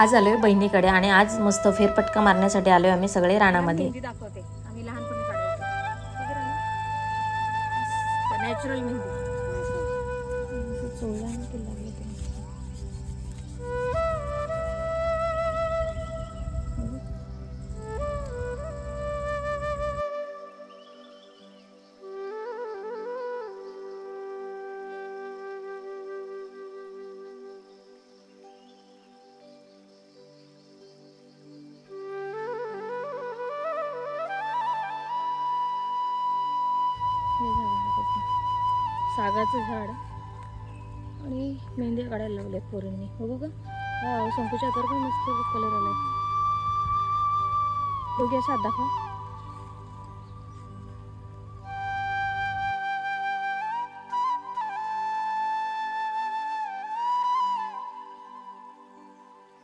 आज आलोय बहिणीकडे आणि आज मस्त फेरफटका मारण्यासाठी आलोय आम्ही सगळे रानामध्ये. मेहंदी दाखवते आम्ही लहानपणी काढायचो. नॅचरल मेहंदी. सागाचं झाड आणि मेहंदी काढायला लावल्यात पोरींनी. बघू का? हा शंकूच्या हातावर पण मस्त कलर आलाय. दोघे असा दाखवा.